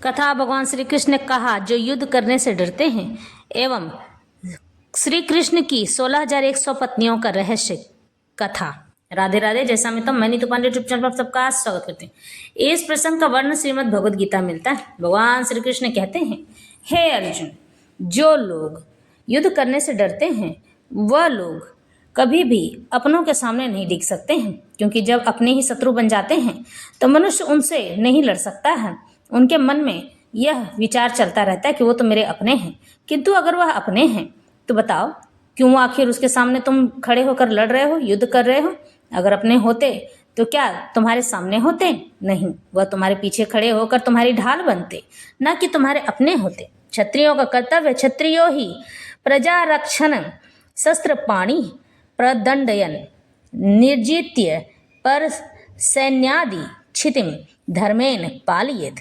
कथा भगवान श्री कृष्ण ने कहा जो युद्ध करने से डरते हैं एवं श्री कृष्ण की 16,100 पत्नियों का रहस्य कथा। राधे राधे। जैसा मैं मैं नीतू पांडे यूट्यूब चैनल पर सबका स्वागत करते हैं। इस प्रसंग का वर्णन श्रीमद् भगवद गीता मिलता है। भगवान श्री कृष्ण कहते हैं, हे अर्जुन, जो लोग युद्ध करने से डरते हैं वह लोग कभी भी अपनों के सामने नहीं दिख सकते हैं, क्योंकि जब अपने ही शत्रु बन जाते हैं तो मनुष्य उनसे नहीं लड़ सकता है। उनके मन में यह विचार चलता रहता है कि वो तो मेरे अपने हैं, किंतु अगर वह अपने हैं तो बताओ क्यों आखिर उसके सामने तुम खड़े होकर लड़ रहे हो, युद्ध कर रहे हो। अगर अपने होते तो क्या तुम्हारे सामने होते? नहीं, वह तुम्हारे पीछे खड़े होकर तुम्हारी ढाल बनते, न कि तुम्हारे अपने होते। क्षत्रियों का कर्तव्य क्षत्रियो ही प्रजा रक्षण शस्त्र पाणी प्रदंडयन निर्जित्य पर सैन्यादि क्षितिम धर्मेन पालियेत।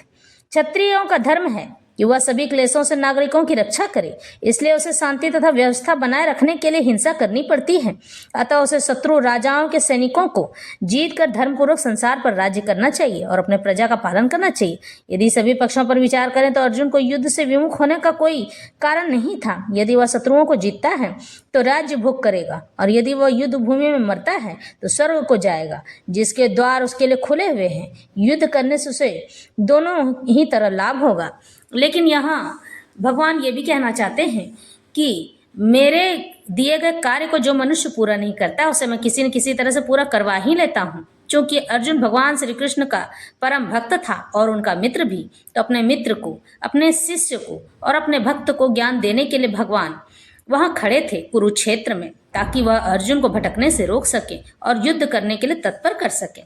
क्षत्रियों का धर्म है कि वह सभी क्लेशों से नागरिकों की रक्षा करे, इसलिए उसे शांति तथा व्यवस्था बनाए रखने के लिए हिंसा करनी पड़ती है। अतः उसे शत्रु राजाओं के सैनिकों को जीत कर धर्मपूर्वक संसार पर राज्य करना चाहिए और अपने प्रजा का पालन करना चाहिए। यदि सभी पक्षों पर विचार करें तो अर्जुन को युद्ध से विमुख होने का कोई कारण नहीं था। यदि वह शत्रुओं को जीतता है तो राज्य भोग करेगा, और यदि वह युद्ध भूमि में मरता है तो स्वर्ग को जाएगा, जिसके द्वार उसके लिए खुले हुए हैं। युद्ध करने से उसे दोनों ही तरह लाभ होगा। लेकिन यहाँ भगवान ये भी कहना चाहते हैं कि मेरे दिए गए कार्य को जो मनुष्य पूरा नहीं करता उसे मैं किसी न किसी तरह से पूरा करवा ही लेता हूँ। क्योंकि अर्जुन भगवान श्री कृष्ण का परम भक्त था और उनका मित्र भी, तो अपने मित्र को, अपने शिष्य को और अपने भक्त को ज्ञान देने के लिए भगवान वहां खड़े थे कुरुक्षेत्र में, ताकि वह अर्जुन को भटकने से रोक सके और युद्ध करने के लिए तत्पर कर सके।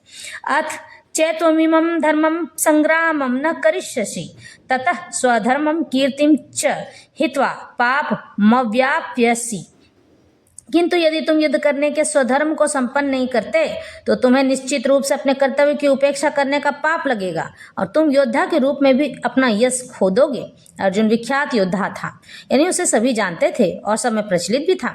अथ चैत्वमिमं धर्मं संग्रामं न करिष्यसि ततः स्वधर्मं कीर्तिं च हित्वा पापमव्याप्स्यसि। किंतु यदि तुम युद्ध करने के स्वधर्म को संपन्न नहीं करते तो तुम्हें निश्चित रूप से अपने कर्तव्य की उपेक्षा करने का पाप लगेगा और तुम योद्धा के रूप में भी अपना यश खो दोगे। अर्जुन विख्यात योद्धा था, यानी उसे सभी जानते थे और सब में प्रचलित भी था,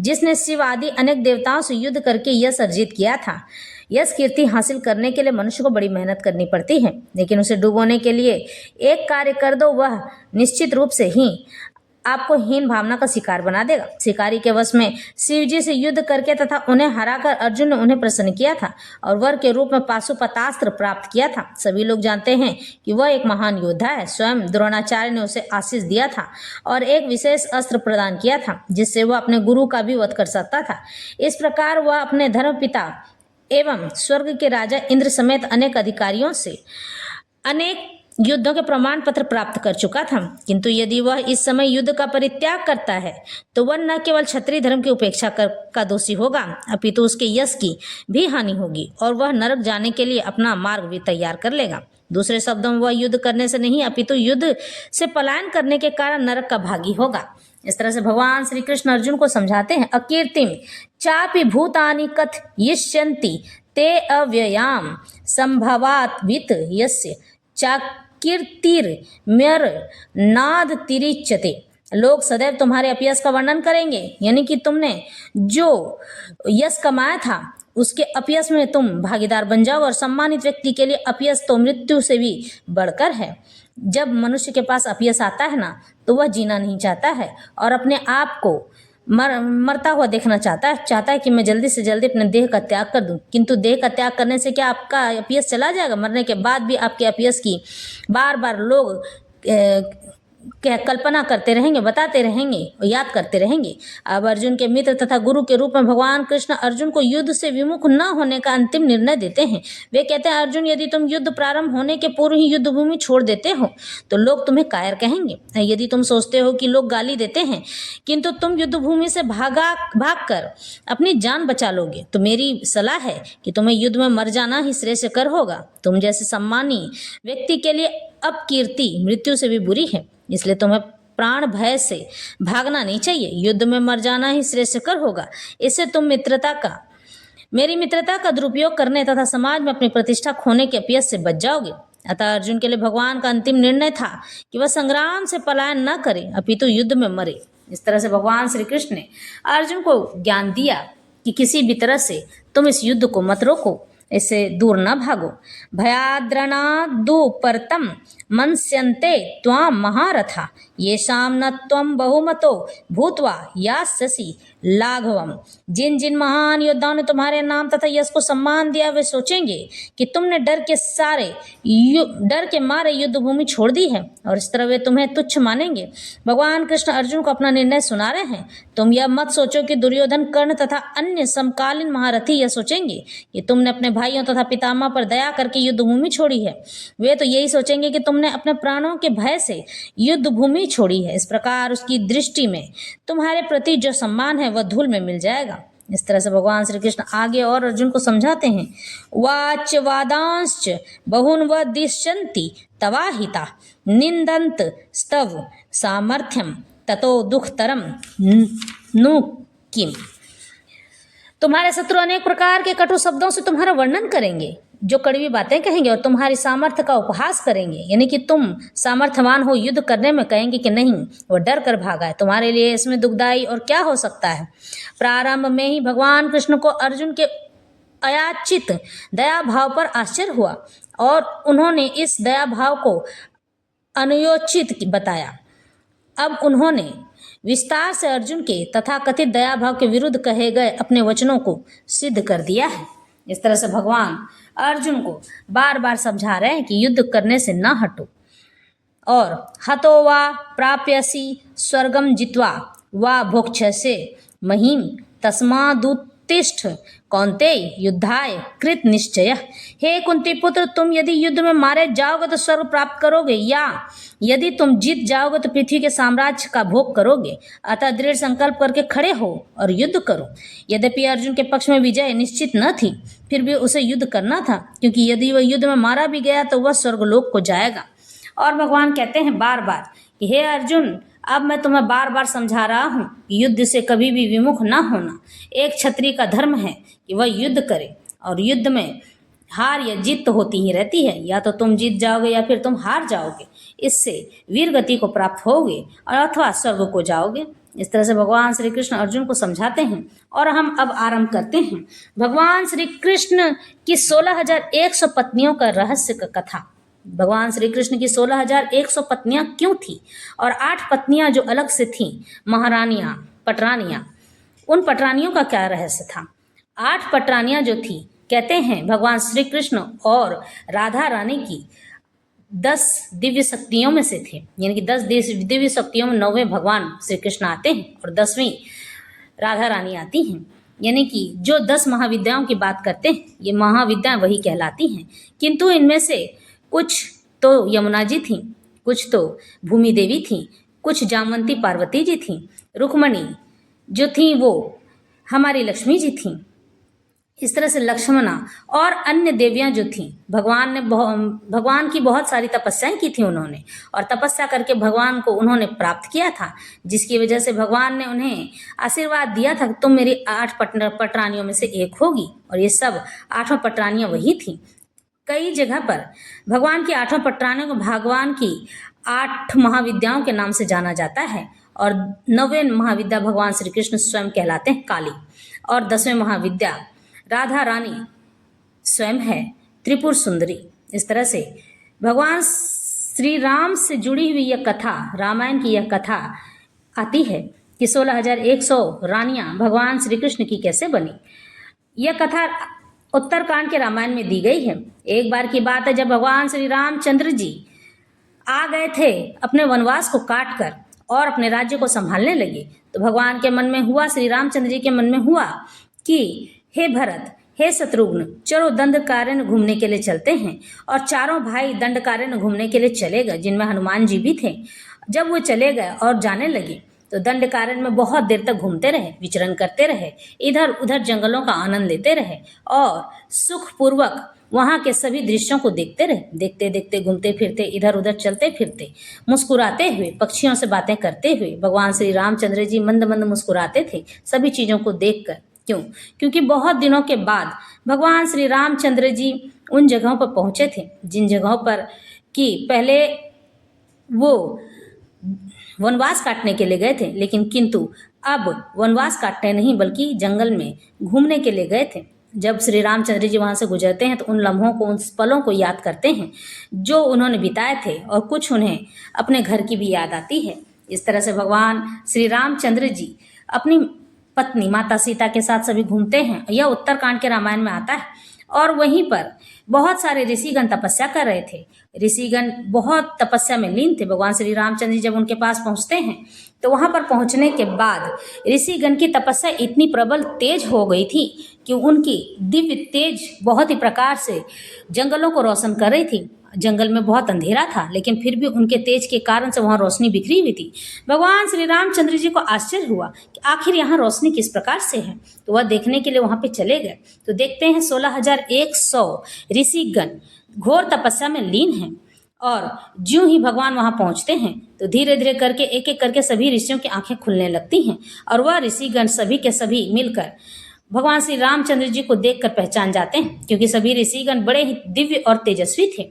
जिसने शिव आदि अनेक देवताओं से युद्ध करके यश अर्जित किया था। यश कीर्ति हासिल करने के लिए मनुष्य को बड़ी मेहनत करनी पड़ती है, लेकिन उसे डुबोने के लिए एक कार्य कर दो, वह निश्चित रूप से ही आपको हीन भावना का शिकार बना देगा। शिकारी के वश में शिव जी से युद्ध करके तथा उन्हें हराकर अर्जुन ने उन्हें प्रसन्न किया था और वर के रूप में पाशुपतास्त्र प्राप्त किया था। सभी लोग जानते हैं कि वह एक महान योद्धा है। स्वयं द्रोणाचार्य ने उसे आशीष दिया था और एक विशेष अस्त्र प्रदान किया था, जिससे वह अपने गुरु का भी वध कर सकता था। इस प्रकार वह अपने धर्मपिता एवं स्वर्ग के राजा इंद्र समेत अनेक अधिकारियों से अनेक युद्धों के प्रमाण पत्र प्राप्त कर चुका था। किंतु यदि वह इस समय युद्ध का परित्याग करता है तो वह न केवल क्षत्रिय धर्म की उपेक्षा का दोषी होगा, अपितु उसके यश की भी हानि होगी और वह नरक जाने के लिए अपना मार्ग भी तैयार कर लेगा। दूसरे शब्दों में वह युद्ध करने से नहीं अपितु युद्ध से पलायन करने के कारण नरक का भागी होगा। इस तरह से भगवान श्री कृष्ण अर्जुन को समझाते हैं, अकीर्तिम चापि भूतानि कथयिष्यन्ति ते अव्ययाम संभवात वित यस्य चाकीर्तिर्म्यर नाद तिरिच्यते। लोग सदैव तुम्हारे अपयश का वर्णन करेंगे, यानी कि तुमने जो यश कमाया था उसके अपयश में तुम भागीदार बन जाओ। और सम्मानित व्यक्ति के लिए अपयश तो मृत्यु से भी बढ़कर है। जब मनुष्य के पास अपयश आता है ना, तो वह जीना नहीं चाहता है और अपने आप को मरता हुआ देखना चाहता है कि मैं जल्दी से जल्दी अपने देह का त्याग कर दूं। किंतु देह का त्याग करने से क्या आपका अपयश चला जाएगा? मरने के बाद भी आपके अपयश की बार बार लोग क्या कल्पना करते रहेंगे, बताते रहेंगे और याद करते रहेंगे। अब अर्जुन के मित्र तथा गुरु के रूप में भगवान कृष्ण अर्जुन को युद्ध से विमुख न होने का अंतिम निर्णय देते हैं। वे कहते हैं, अर्जुन, यदि तुम युद्ध प्रारंभ होने के पूर्व ही युद्ध भूमि छोड़ देते हो तो लोग तुम्हें कायर कहेंगे। यदि तुम सोचते हो कि लोग गाली देते हैं किंतु तुम युद्ध भूमि से भाग कर अपनी जान बचा लोगे, तो मेरी सलाह है कि तुम्हें युद्ध में मर जाना ही श्रेयस्कर होगा। तुम जैसे सम्मानी व्यक्ति के लिए अपकीर्ति मृत्यु से भी बुरी है, इसलिए तुम्हें प्राण भय से भागना नहीं चाहिए। युद्ध में मर जाना ही श्रेयस्कर होगा। इससे तुम मेरी मित्रता का दुरुपयोग करने तथा समाज में अपनी प्रतिष्ठा खोने के अपयश से बच जाओगे। अतः अर्जुन के लिए भगवान का अंतिम निर्णय था कि वह संग्राम से पलायन न करे, अपितु युद्ध में मरे। इस तरह से भगवान श्री कृष्ण ने अर्जुन को ज्ञान दिया कि किसी भी तरह से तुम इस युद्ध को मत रोको। इससे दूर न भागो। भयाद्रणादुपरतम मनस्यन्ते त्वाम महारथा येषां न त्वं बहुमतो भूत्वा यास्यसि लाघवम। जिन जिन महान योद्धाओं ने तुम्हारे नाम तथा यश को सम्मान दिया वे सोचेंगे कि तुमने डर के मारे युद्ध भूमि छोड़ दी है और इस तरह वे तुम्हें तुच्छ मानेंगे। भगवान कृष्ण अर्जुन को अपना निर्णय सुना रहे हैं। तुम यह मत सोचो कि दुर्योधन, कर्ण तथा अन्य समकालीन महारथी यह सोचेंगे कि तुमने अपने भाइयों तथा पितामह पर दया करके युद्ध भूमि छोड़ी है। वे तो यही सोचेंगे कि तुमने अपने प्राणों के भय से युद्ध भूमि छोड़ी है। इस प्रकार उसकी दृष्टि में तुम्हारे प्रति जो सम्मान है वह धूल में मिल जाएगा। इस तरह से भगवान श्री कृष्ण आगे और अर्जुन को समझाते हैं। वाच वादांश्च बहुन वदिष्यन्ति तवाहिता निंदन्त स्तव सामर्थ्यम ततो दुखतरम नु किम। तुम्हारे शत्रु अनेक प्रकार के कटु शब्दों से तुम्हारा वर्णन करेंगे, जो कड़वी बातें कहेंगे और तुम्हारी सामर्थ्य का उपहास करेंगे, यानी कि तुम सामर्थ्यवान हो युद्ध करने में, कहेंगे कि नहीं वो डर कर भागा है। तुम्हारे लिए इसमें दुखदाई और क्या हो सकता है। प्रारंभ में ही भगवान कृष्ण को अर्जुन के अयाचित दया भाव पर आश्चर्य हुआ और उन्होंने इस दया भाव को अनुयोचित बताया। अब उन्होंने विस्तार से अर्जुन के तथा कथित दया भाव के विरुद्ध कहे गए अपने वचनों को सिद्ध कर दिया है। इस तरह से भगवान अर्जुन को बार बार समझा रहे हैं कि युद्ध करने से न हटो और हतो वा प्राप्यसि स्वर्गम जित्वा वा भोक्ष्यसे महीम तस्मादुत्तिष्ठ कौन्तेय युद्धाय कृत निश्चय। हे कुंती पुत्र, तुम यदि युद्ध में मारे जाओगे तो स्वर्ग प्राप्त करोगे, या यदि तुम जीत जाओगे तो पृथ्वी के साम्राज्य का भोग करोगे। अतः दृढ़ संकल्प करके खड़े हो और युद्ध करो। यद्यपि अर्जुन के पक्ष में विजय निश्चित न थी, फिर भी उसे युद्ध करना था, क्योंकि यदि वह युद्ध में मारा भी गया तो वह स्वर्गलोक को जाएगा। और भगवान कहते हैं बार बार कि हे अर्जुन, अब मैं तुम्हें बार बार समझा रहा हूँ कि युद्ध से कभी भी विमुख न होना। एक क्षत्रिय का धर्म है कि वह युद्ध करे, और युद्ध में हार या जीत तो होती ही रहती है। या तो तुम जीत जाओगे या फिर तुम हार जाओगे। इससे वीर गति को प्राप्त होगे और अथवा स्वर्ग को जाओगे। इस तरह से भगवान श्री कृष्ण अर्जुन को समझाते हैं और हम अब आरंभ करते हैं भगवान श्री कृष्ण की 16,100 पत्नियों का रहस्य का कथा। भगवान श्री कृष्ण की 16,100 पत्नियां क्यों थी और 8 पत्नियां जो अलग से थीं, महारानियां, पटरानियां, उन पटरानियों का क्या रहस्य था। 8 पटरानियां जो थी, कहते हैं भगवान श्री कृष्ण और राधा रानी की 10 दिव्य शक्तियों में से थे, यानी कि 10 दिव्य शक्तियों में 9वें भगवान श्री कृष्ण आते हैं और 10वीं राधा रानी आती हैं। यानी कि जो 10 महाविद्याओं की बात करते हैं, ये महाविद्याएं वही कहलाती हैं। किंतु इनमें से कुछ तो यमुना जी थीं, कुछ तो भूमि देवी थीं, कुछ जामवंती पार्वती जी थीं, रुक्मणी जो थीं वो हमारी लक्ष्मी जी थीं। इस तरह से लक्ष्मणा और अन्य देवियां जो थीं, भगवान की बहुत सारी तपस्याएं की थी उन्होंने, और तपस्या करके भगवान को उन्होंने प्राप्त किया था, जिसकी वजह से भगवान ने उन्हें आशीर्वाद दिया था कि तुम मेरी 8 पटरानियों में से एक होगी। और ये सब 8 पटरानियां वही थीं। कई जगह पर भगवान की 8 पटरानियों को भगवान की 8 महाविद्याओं के नाम से जाना जाता है, और 9वें महाविद्या भगवान श्री कृष्ण स्वयं कहलाते हैं काली, और 10वें महाविद्या राधा रानी स्वयं है त्रिपुर सुंदरी। इस तरह से भगवान श्री राम से जुड़ी हुई यह कथा, रामायण की यह कथा आती है कि 16,100 रानियां भगवान श्री कृष्ण की कैसे बनी। यह कथा उत्तरकांड के रामायण में दी गई है। एक बार की बात है, जब भगवान श्री रामचंद्र जी आ गए थे अपने वनवास को काट कर और अपने राज्य को संभालने लगे, तो भगवान के मन में हुआ, श्री रामचंद्र जी के मन में हुआ कि हे भरत, हे शत्रुघ्न, चलो दंडकारण्य घूमने के लिए चलते हैं। और चारों भाई दंडकारण्य घूमने के लिए चले गए, जिनमें हनुमान जी भी थे। जब वो चले गए और जाने लगे तो दंडकारण्य में बहुत देर तक घूमते रहे, विचरण करते रहे, इधर उधर जंगलों का आनंद लेते रहे और सुखपूर्वक वहाँ के सभी दृश्यों को देखते रहे। देखते देखते घूमते फिरते, इधर उधर चलते फिरते, मुस्कुराते हुए, पक्षियों से बातें करते हुए भगवान श्री रामचंद्र जी मंद मंद मुस्कुराते थे सभी चीज़ों को देखकर। क्यों? क्योंकि बहुत दिनों के बाद भगवान श्री रामचंद्र जी उन जगहों पर पहुँचे थे जिन जगहों पर कि पहले वो वनवास काटने के लिए गए थे, लेकिन किंतु अब वनवास काटने नहीं बल्कि जंगल में घूमने के लिए गए थे। जब श्री रामचंद्र जी वहाँ से गुजरते हैं तो उन लम्हों को, उन पलों को याद करते हैं जो उन्होंने बिताए थे, और कुछ उन्हें अपने घर की भी याद आती है। इस तरह से भगवान श्री रामचंद्र जी अपनी पत्नी माता सीता के साथ सभी घूमते हैं। यह उत्तरकांड के रामायण में आता है। और वहीं पर बहुत सारे ऋषिगण तपस्या कर रहे थे। ऋषिगण बहुत तपस्या में लीन थे। भगवान श्री रामचंद्र जी जब उनके पास पहुंचते हैं तो वहां पर पहुंचने के बाद ऋषिगण की तपस्या इतनी प्रबल तेज हो गई थी कि उनकी दिव्य तेज बहुत ही प्रकार से जंगलों को रोशन कर रही थी। जंगल में बहुत अंधेरा था, लेकिन फिर भी उनके तेज के कारण से वहां रोशनी बिखरी हुई थी। भगवान श्री रामचंद्र जी को आश्चर्य हुआ कि आखिर यहाँ रोशनी किस प्रकार से है, तो वह देखने के लिए वहां पे चले गए। तो देखते हैं 16,100 ऋषिगण घोर तपस्या में लीन हैं। और ज्यों ही भगवान वहां पहुंचते हैं तो धीरे धीरे करके एक एक करके सभी ऋषियों की आंखें खुलने लगती हैं, और वह ऋषिगण सभी के सभी मिलकर भगवान श्री रामचंद्र जी को देखकर पहचान जाते हैं, क्योंकि सभी ऋषिगण बड़े ही दिव्य और तेजस्वी थे।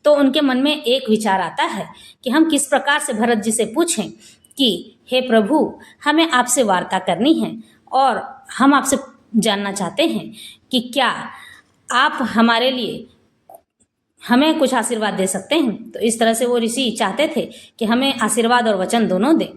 तो उनके मन में एक विचार आता है कि हम किस प्रकार से भरत जी से पूछें कि हे प्रभु, हमें आपसे वार्ता करनी है और हम आपसे जानना चाहते हैं कि क्या आप हमारे लिए हमें कुछ आशीर्वाद दे सकते हैं। तो इस तरह से वो ऋषि चाहते थे कि हमें आशीर्वाद और वचन दोनों दें।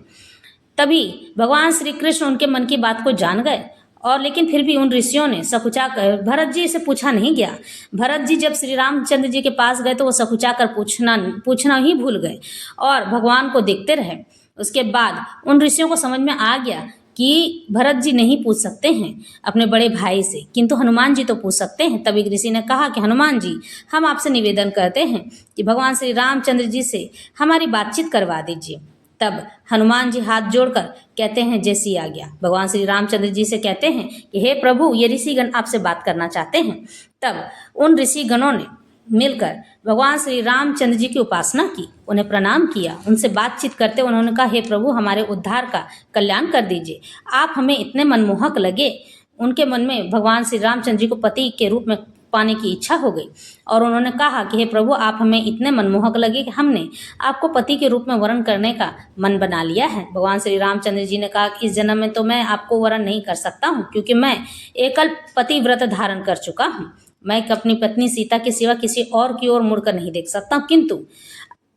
तभी भगवान श्री कृष्ण उनके मन की बात को जान गए, और लेकिन फिर भी उन ऋषियों ने सकुचा कर भरत जी से पूछा नहीं गया। भरत जी जब श्री रामचंद्र जी के पास गए तो वो सकुचा कर पूछना ही भूल गए और भगवान को देखते रहे। उसके बाद उन ऋषियों को समझ में आ गया कि भरत जी नहीं पूछ सकते हैं अपने बड़े भाई से, किंतु हनुमान जी तो पूछ सकते हैं। तब एक ऋषि ने कहा कि हनुमान जी, हम आपसे निवेदन करते हैं कि भगवान श्री रामचंद्र जी से हमारी बातचीत करवा दीजिए। तब हनुमान जी हाथ जोड़कर कहते हैं, जय सिया आ गया। भगवान श्री रामचंद्र जी से कहते हैं कि हे प्रभु, ये ऋषिगण आपसे बात करना चाहते हैं। तब उन ऋषिगणों ने मिलकर भगवान श्री रामचंद्र जी की उपासना की, उन्हें प्रणाम किया, उनसे बातचीत करते उन्होंने कहा, हे प्रभु, हमारे उद्धार का कल्याण कर दीजिए, आप हमें इतने मनमोहक लगे। उनके मन में भगवान श्री रामचंद्र जी को पति के रूप में पाने की इच्छा हो गई, और उन्होंने कहा कि हे प्रभु, आप हमें इतने मनमोहक लगे कि हमने आपको पति के रूप में वरण करने का मन बना लिया है। भगवान श्री रामचंद्र जी ने कहा कि इस जन्म में तो मैं आपको वरण नहीं कर सकता हूँ, क्योंकि मैं एकल पति व्रत धारण कर चुका हूँ। मैं अपनी पत्नी सीता के सिवा किसी और की ओर मुड़कर नहीं देख सकता हूँ, किंतु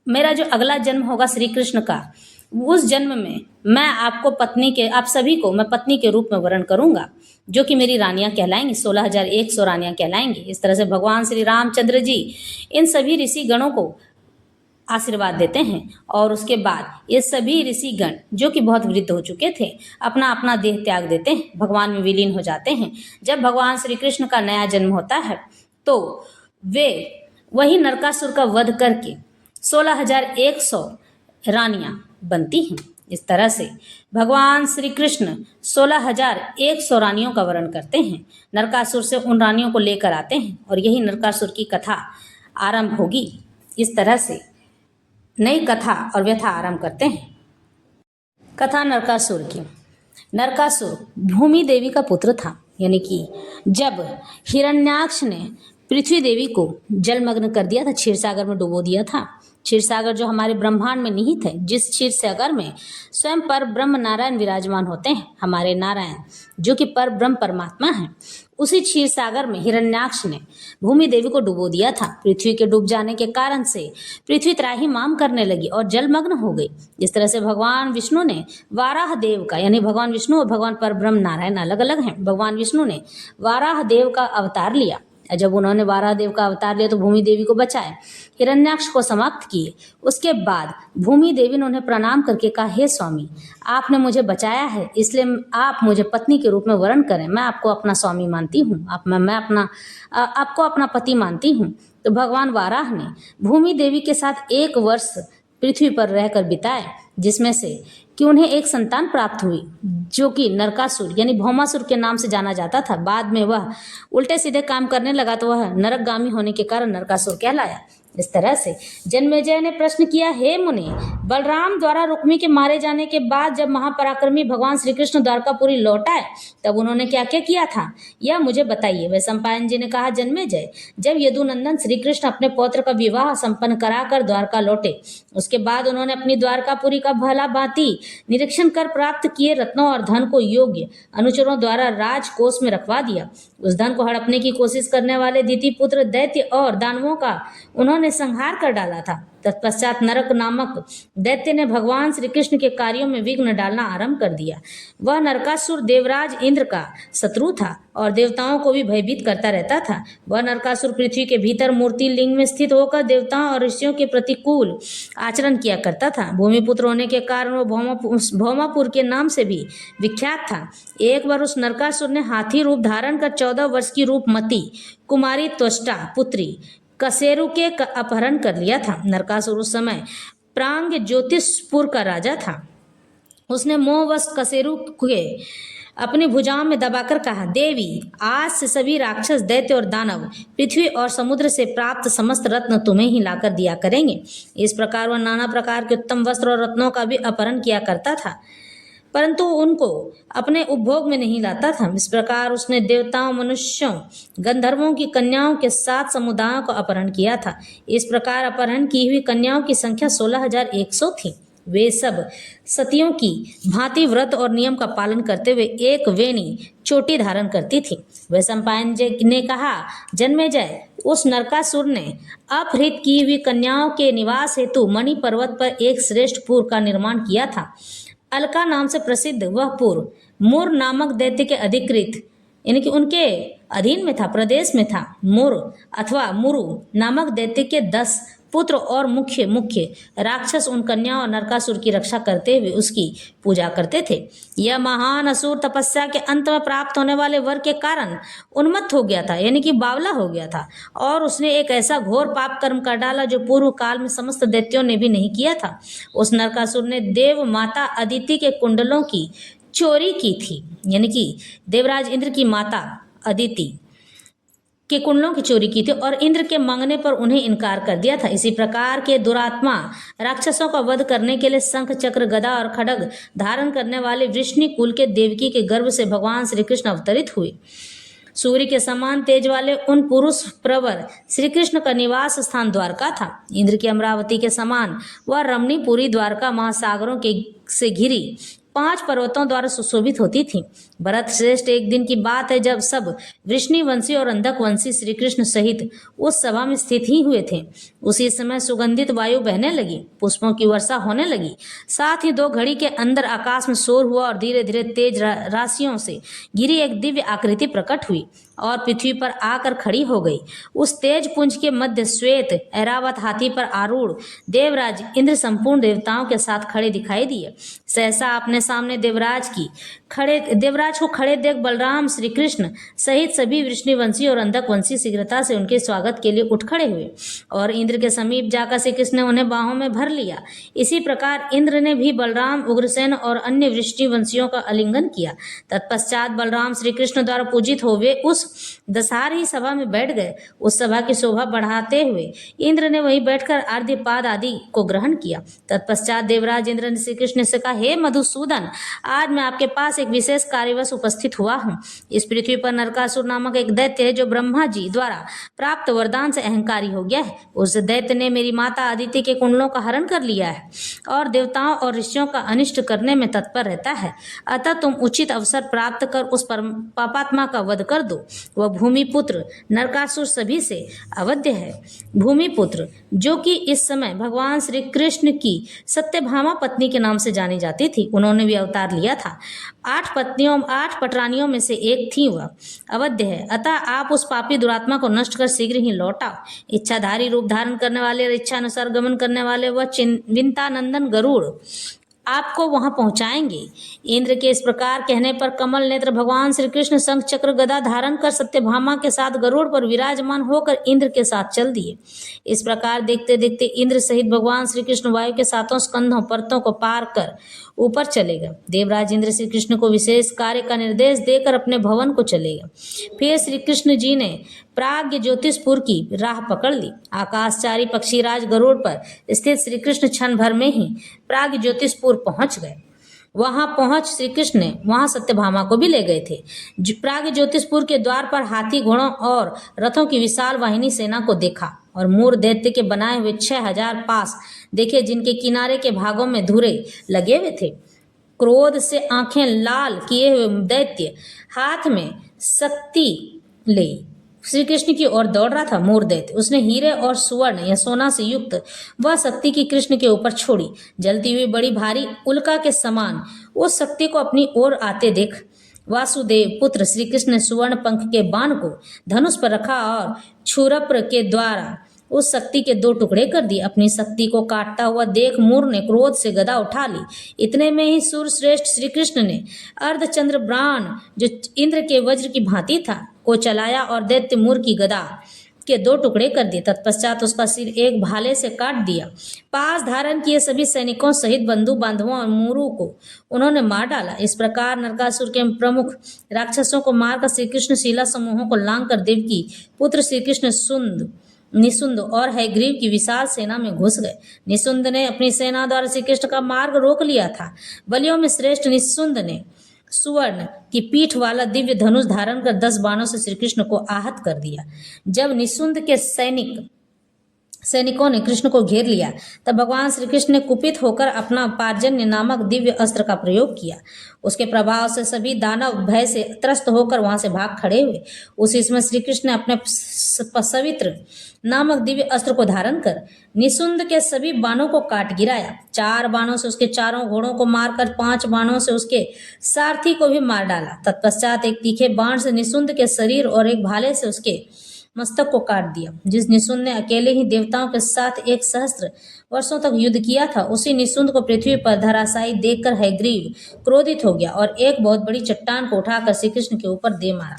मेरा जो अगला जन्म होगा श्री कृष्ण का, उस जन्म में मैं आपको आप सभी को मैं पत्नी के रूप में वरण करूंगा, जो कि मेरी रानियां कहलाएंगी, 16,100 रानियां कहलाएंगी। इस तरह से भगवान श्री रामचंद्र जी इन सभी ऋषि गणों को आशीर्वाद देते हैं, और उसके बाद ये सभी ऋषिगण जो कि बहुत वृद्ध हो चुके थे अपना अपना देह त्याग देते हैं, भगवान में विलीन हो जाते हैं। जब भगवान श्री कृष्ण का नया जन्म होता है तो वे वही नरकासुर का वध करके 16,100 रानियां बनती हैं। इस तरह से भगवान श्री कृष्ण 16,100 रानियों का वरण करते हैं, नरकासुर से उन रानियों को लेकर आते हैं, और यही नरकासुर की कथा आरंभ होगी। इस तरह से नई कथा और व्यथा आरंभ करते हैं। कथा नरकासुर की। नरकासुर भूमि देवी का पुत्र था, यानी कि जब हिरण्याक्ष ने पृथ्वी देवी को जलमग्न कर दिया था, क्षीरसागर में डुबो दिया था। क्षीरसागर जो हमारे ब्रह्मांड में निहित है, जिस क्षीरसागर में स्वयं पर ब्रह्म नारायण विराजमान होते हैं, हमारे नारायण जो कि पर ब्रह्म परमात्मा है, उसी क्षीरसागर में हिरण्याक्ष ने भूमि देवी को डुबो दिया था। पृथ्वी के डूब जाने के कारण से पृथ्वी त्राहिमाम करने लगी और जलमग्न हो गई। इस तरह से भगवान विष्णु ने वाराह देव का, यानी भगवान विष्णु और भगवान पर ब्रह्म नारायण अलग अलग हैं, भगवान विष्णु ने वाराह देव का अवतार लिया। जब उन्होंने वाराह देव का अवतार लिया तो भूमि देवी को बचाए, हिरण्याक्ष को समाप्त किए। उसके बाद भूमि देवी ने उन्हें प्रणाम करके कहा, हे स्वामी, आपने मुझे बचाया है, इसलिए आप मुझे पत्नी के रूप में वरण करें। मैं आपको अपना स्वामी मानती हूँ, आपको अपना पति मानती हूँ। तो भगवान वाराह ने भूमि देवी के साथ 1 वर्ष पृथ्वी पर रहकर बिताए, जिसमें से कि उन्हें एक संतान प्राप्त हुई जो कि नरकासुर यानी भौमासुर के नाम से जाना जाता था। बाद में वह उल्टे सीधे काम करने लगा तो वह नरकगामी होने के कारण नरकासुर कहलाया। इस तरह से जन्मेजय ने प्रश्न किया, हे मुने, बलराम द्वारा रुक्मी के मारे जाने के बाद जब महापराक्रमी भगवान श्री कृष्ण द्वारकापुरी लौट आए तब उन्होंने क्या क्या किया था, यह मुझे बताइए। वैशंपायन जी ने कहा, जन्मेजय, जब यदुनंदन श्री कृष्ण अपने पौत्र का विवाह संपन्न कराकर द्वारका लौटे, उसके बाद उन्होंने अपनी द्वारकापुरी का भला भांति निरीक्षण कर प्राप्त किए रत्नों और धन को योग्य अनुचरों द्वारा राजकोष में रखवा दिया। उस धन को हड़पने की कोशिश करने वाले दितिपुत्र दैत्य और दानवों का उन्होंने संहार कर डाला था। तत्पश्चात नरक नामक दैत्य ने भगवान श्री कृष्ण के कार्यों में विघ्न डालना आरंभ कर दिया। वह नरकासुर देवराज इंद्र का शत्रु था और देवताओं को भी भयभीत करता रहता था। वह नरकासुर पृथ्वी के भीतर मूर्ति लिंग में स्थित होकर देवताओं और ऋषियों के प्रतिकूल आचरण किया करता था। भूमिपुत्र होने के कारण वह भौमापुर के नाम से भी विख्यात था। एक बार उस नरकासुर ने हाथी रूप धारण कर 14 वर्ष की रूपमती कुमारी त्वष्टा पुत्री कसेरु के अपहरण कर लिया था। नरकासुर उस समय प्रांग ज्योतिषपुर का राजा था। उसने मोहवश कसेरु के अपनी भुजाओं में दबाकर कहा, देवी, आज से सभी राक्षस, दैत्य और दानव पृथ्वी और समुद्र से प्राप्त समस्त रत्न तुम्हें ही लाकर दिया करेंगे। इस प्रकार वह नाना प्रकार के उत्तम वस्त्र और रत्नों का भी अपहरण किया करता था, परंतु उनको अपने उपभोग में नहीं लाता था। इस प्रकार उसने देवताओं, मनुष्यों, गंधर्वों की कन्याओं के 7 समुदायों को अपहरण किया था। इस प्रकार अपहरण की हुई कन्याओं की संख्या 16,100 थी। वे सब सतियों की भांति व्रत और नियम का पालन करते हुए एक वेणी चोटी धारण करती थी। वैशंपायन जी ने कहा, जन्मेजय, उस नरकासुर ने अपहृत की हुई कन्याओं के निवास हेतु मणि पर्वत पर एक श्रेष्ठ पुर का निर्माण किया था। अलका नाम से प्रसिद्ध वह पुर मुर नामक दैत्य के अधिकृत यानी कि उनके अधीन में था, प्रदेश में था। मुर अथवा मुरु नामक दैत्य के 10 पुत्र और मुख्य राक्षस उन कन्या और नरकासुर की रक्षा करते हुए उसकी पूजा करते थे। यह महान असुर तपस्या के अंत में प्राप्त होने वाले वर के कारण उन्मत्त हो गया था, यानी कि बावला हो गया था, और उसने एक ऐसा घोर पाप कर्म कर डाला जो पूर्व काल में समस्त दैत्यों ने भी नहीं किया था। उस नरकासुर ने देव माता अदिति के कुंडलों की चोरी की थी, यानी कि देवराज इंद्र की माता अदिति के कुंडलों की चोरी की थी और इंद्र के मांगने पर उन्हें इनकार कर दिया था। इसी प्रकार के दुरात्मा राक्षसों का वध करने के लिए शंख, चक्र, गदा और खड्ग धारण करने वाले वृष्णि कुल के देवकी के गर्भ से भगवान श्री कृष्ण अवतरित हुए। सूर्य के समान तेज वाले उन पुरुष प्रवर श्री कृष्ण का निवास स्थान द्वारका था। इंद्र की अमरावती के समान वह रमणीपुरी द्वारका महासागरों के से घिरी 5 पर्वतों द्वारा सुशोभित होती थी। भरत श्रेष्ठ, एक दिन की बात है जब सब वृष्णिवंशी और अंधकवंशी श्री कृष्ण सहित उस सभा में स्थित ही हुए थे। उसी समय सुगंधित वायु बहने लगी, पुष्पों की वर्षा होने लगी। साथ ही 2 घड़ी के अंदर आकाश में शोर हुआ और धीरे धीरे तेज राशियों से घिरी एक दिव्य आकृति प्रकट हुई और पृथ्वी पर आकर खड़ी हो गई। उस तेज पुंज के मध्य श्वेत ऐरावत हाथी पर आरूढ़ देवराज इंद्र संपूर्ण देवताओं के साथ खड़े दिखाई दिए। सहसा अपने सामने देवराज को खड़े देख बलराम, श्री कृष्ण सहित सभी वृष्णिवंशी और अंधकवंशी शीघ्रता से उनके स्वागत के लिए उठ खड़े हुए और इंद्र के समीप जाकर श्री कृष्ण ने उन्हें बाहों में भर लिया। इसी प्रकार इंद्र ने भी बलराम, उग्रसेन और अन्य वृष्णिवंशियों का आलिंगन किया। तत्पश्चात बलराम श्री कृष्ण द्वारा पूजित हो वे उस दशहरी सभा में बैठ गए। उस सभा की शोभा बढ़ाते हुए इंद्र ने वहीं बैठकर अर्घ्यपाद आदि को ग्रहण किया। तत्पश्चात देवराज इंद्र ने श्री कृष्ण से कहा, हे मधुसूदन, आज मैं आपके पास एक विशेष कार्यवश उपस्थित हुआ हूँ। इस पृथ्वी पर नरकासुर नामक एक दैत्य है जो ब्रह्मा जी द्वारा प्राप्त वरदान से अहंकारी हो गया है। उस दैत्य ने मेरी माता अदिति के कुंडलों का हरण कर लिया है और देवताओं और ऋषियों का अनिष्ट करने में तत्पर रहता है। अतः तुम उचित अवसर प्राप्त कर उस पापात्मा का वध कर दो। वह भूमिपुत्र नरकासुर सभी से अवध्य है। भूमिपुत्र, जो कि इस समय भगवान श्री कृष्ण की सत्यभामा पत्नी के नाम से जानी जाती थी, उन्होंने भी अवतार लिया था। 8 पटरानियों में से एक थी, वह अवध्य है। अतः आप उस पापी दुरात्मा को नष्ट कर शीघ्र ही लौट आओ। इच्छाधारी रूप धारण करने वाले और इच्छा अनुसार गमन करने वाले वह चिंतानंदन गरुड़ आपको वहां पहुंचाएंगे। इंद्र के इस प्रकार कहने पर कमल नेत्र भगवान श्री कृष्ण शंख, चक्र, गदा धारण कर सत्यभामा के साथ गरुड़ पर विराजमान होकर इंद्र के साथ चल दिए। इस प्रकार देखते देखते इंद्र सहित भगवान श्री कृष्ण वायु के 7 स्कंधों परतों को पार कर ऊपर चले गए। देवराज इंद्र श्री कृष्ण को विशेष कार्य का निर्देश देकर अपने भवन को चले गए। फिर श्री कृष्ण जी ने प्राग्ञ ज्योतिषपुर की राह पकड़ ली। आकाशचारी पक्षीराज गरुड़ पर स्थित श्री कृष्ण क्षण भर में ही प्राग्ञ ज्योतिषपुर पहुंच गए। वहां पहुंच श्री कृष्ण ने वहां सत्यभामा को भी ले गए थे। प्राग ज्योतिषपुर के द्वार पर हाथी, घोड़ों और रथों की विशाल वाहिनी सेना को देखा और मूर दैत्य के बनाए हुए 6000 पास देखे, जिनके किनारे के भागों में धुरे लगे हुए थे। क्रोध से आंखें लाल किए हुए दैत्य हाथ में शक्ति ले श्री कृष्ण की ओर दौड़ रहा था। मूर दैत्य उसने हीरे और सुवर्ण या सोना से युक्त वह शक्ति की कृष्ण के ऊपर छोड़ी। जलती हुई बड़ी भारी उल्का के समान उस शक्ति को अपनी ओर आते देख वासुदेव पुत्र श्री कृष्ण ने सुवर्ण पंख के बाण को धनुष पर रखा और क्षुरप्र के द्वारा उस शक्ति के 2 टुकड़े कर दिए। अपनी शक्ति को काटता हुआ देख मूर ने क्रोध से गदा उठा ली। इतने में ही सूर्यश्रेष्ठ श्री कृष्ण ने अर्धचंद्र बाण, जो इंद्र के वज्र की भांति था, को चलाया और दैत्य मूर की गदा के 2 टुकड़े कर दिए। तत्पश्चात उसका सिर एक भाले से काट दिया। पास धारण किए सभी सैनिकों सहित बंधु बांधवों और मूरों को उन्होंने मार डाला। इस प्रकार नरकासुर के प्रमुख राक्षसों को मारकर श्री कृष्ण शीला समूहों को लांघकर देवकी पुत्र श्री कृष्ण निशुंद और हयग्रीव की विशाल सेना में घुस गए। निशुंद ने अपनी सेना द्वारा श्री कृष्ण का मार्ग रोक लिया था। बलियों में श्रेष्ठ निशुंद ने सुवर्ण की पीठ वाला दिव्य धनुष धारण कर 10 बाणों से श्री कृष्ण को आहत कर दिया। जब निशुंद के सैनिकों ने कृष्ण को घेर लिया, तब भगवान श्री कृष्ण ने कुपित होकर अपना पार्जन्य नामक दिव्य अस्त्र का प्रयोग किया। उसके प्रभाव से सभी दानव भय से त्रस्त होकर वहां से भाग खड़े हुए। उसी समय श्री कृष्ण ने अपने सवित्र नामक दिव्य अस्त्र को धारण कर निशुंद के सभी बाणों को काट गिराया। 4 बाणों से उसके चारों घोड़ों को मारकर 5 बाणों से उसके सारथी को भी मार डाला। तत्पश्चात एक तीखे बाण से निशुंद के शरीर और एक भाले से उसके मस्तक को काट दिया। जिस निशुंद ने अकेले ही देवताओं के साथ 1 सहस्त्र वर्षों तक युद्ध किया था, उसी निशुंद को पृथ्वी पर धराशायी देखकर हयग्रीव क्रोधित हो गया और एक बहुत बड़ी चट्टान को उठाकर श्री कृष्ण के ऊपर दे मारा।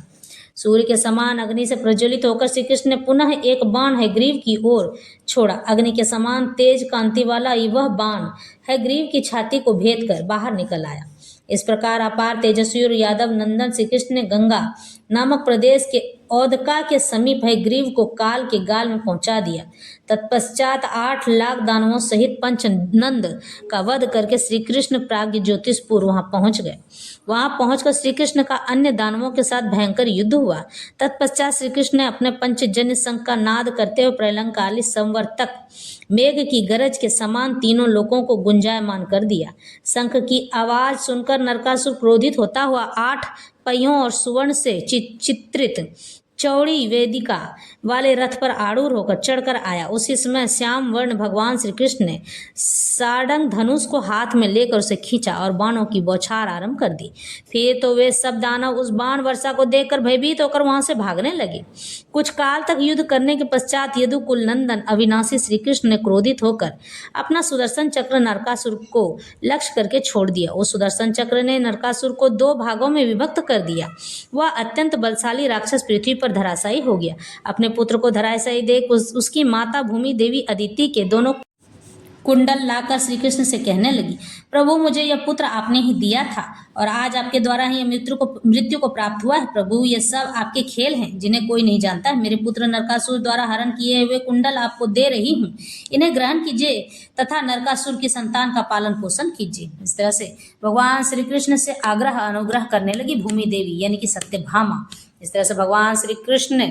सूर्य के समान अग्नि से प्रज्वलित होकर श्री कृष्ण ने पुनः एक बाण हयग्रीव की ओर छोड़ा। अग्नि के समान तेज कांति वाला वह बाण हयग्रीव की छाती को भेद कर बाहर निकल आया। इस प्रकार अपार तेजस्वी और यादव नंदन श्री कृष्ण ने गंगा नामक प्रदेश के औदका के समीप हयग्रीव को काल के गाल में पहुंचा दिया। तत्पश्चात 8 लाख दानवों सहित पंच नंद का वध करके श्री कृष्ण प्राग्ञ ज्योतिषपुर वहां पहुंच गए। वहां पहुंचकर श्री कृष्ण का अन्य दानवों के साथ भयंकर युद्ध हुआ। तत्पश्चात श्री कृष्ण ने अपने पंचजन्य शंख का नाद करते हुए प्रलंकाली संवर्तक मेघ की गरज के समान तीनों लोकों को गुंजायमान कर दिया। शंख की आवाज सुनकर नरकासुर क्रोधित होता हुआ 8 पहियों और सुवर्ण से चित्रित चौड़ी वेदिका वाले रथ पर आरूढ़ होकर चढ़कर आया। उसी समय श्याम वर्ण भगवान श्री कृष्ण ने सारंग धनुष को हाथ में लेकर उसे खींचा और बाणों की बौछार आरंभ कर दी। फिर तो वे सब दानव उस बाण वर्षा को देखकर भयभीत होकर वहां से भागने लगे। कुछ काल तक युद्ध करने के पश्चात यदुकुल नंदन अविनाशी श्री कृष्ण ने क्रोधित होकर अपना सुदर्शन चक्र नरकासुर को लक्ष्य करके छोड़ दिया। उस सुदर्शन चक्र ने नरकासुर को 2 भागों में विभक्त कर दिया। वह अत्यंत बलशाली राक्षस पृथ्वी पर धराशायी हो गया। अपने पुत्र को धराशायी देख उसकी माता भूमि देवी अदिति के दोनों कुंडल लाकर श्री कृष्ण से कहने लगी, प्रभु मुझे यह पुत्र आपने ही दिया था और आज आपके द्वारा ही मृत्यु को प्राप्त हुआ है। प्रभु ये सब आपके खेल हैं जिन्हें कोई नहीं जानता है। मेरे पुत्र नरकासुर द्वारा हरण किए हुए कुंडल आपको दे रही हूँ, इन्हें ग्रहण कीजिए तथा नरकासुर की संतान का पालन पोषण कीजिए। इस तरह से भगवान श्री कृष्ण से आग्रह अनुग्रह करने लगी भूमि देवी यानी कि सत्यभामा। इस तरह से भगवान श्री कृष्ण ने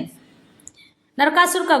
नरकासुर का